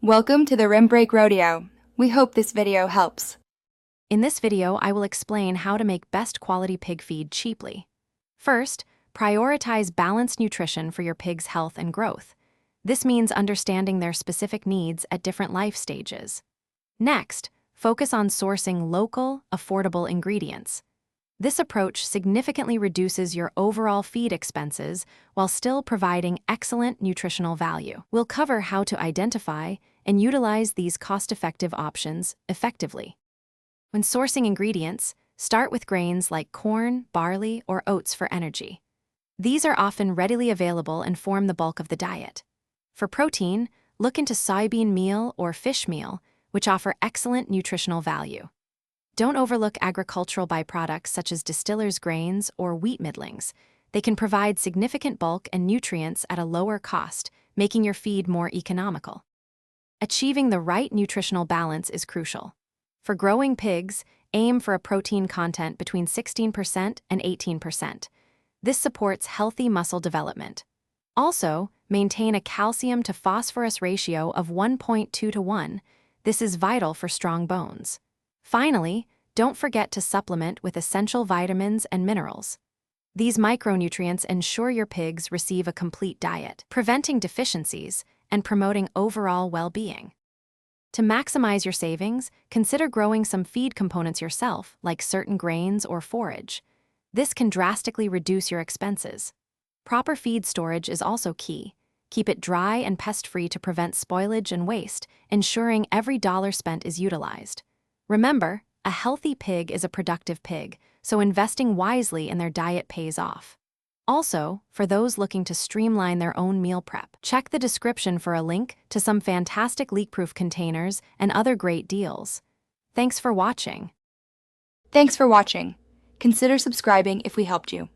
Welcome to the Rim Break Rodeo. We hope this video helps. In this video, I will explain how to make best quality pig feed cheaply. First, prioritize balanced nutrition for your pig's health and growth. This means understanding their specific needs at different life stages. Next, focus on sourcing local, affordable ingredients. This approach significantly reduces your overall feed expenses while still providing excellent nutritional value. We'll cover how to identify and utilize these cost-effective options effectively. When sourcing ingredients, start with grains like corn, barley, or oats for energy. These are often readily available and form the bulk of the diet. For protein, look into soybean meal or fish meal, which offer excellent nutritional value. Don't overlook agricultural byproducts such as distillers' grains or wheat middlings. They can provide significant bulk and nutrients at a lower cost, making your feed more economical. Achieving the right nutritional balance is crucial. For growing pigs, aim for a protein content between 16% and 18%. This supports healthy muscle development. Also, maintain a calcium to phosphorus ratio of 1.2 to 1. This is vital for strong bones. Finally, don't forget to supplement with essential vitamins and minerals. These micronutrients ensure your pigs receive a complete diet, preventing deficiencies and promoting overall well-being. To maximize your savings, consider growing some feed components yourself, like certain grains or forage. This can drastically reduce your expenses. Proper feed storage is also key. Keep it dry and pest-free to prevent spoilage and waste, ensuring every dollar spent is utilized. Remember, a healthy pig is a productive pig, so investing wisely in their diet pays off. Also, for those looking to streamline their own meal prep, check the description for a link to some fantastic leak-proof containers and other great deals. Thanks for watching. Thanks for watching. Consider subscribing if we helped you.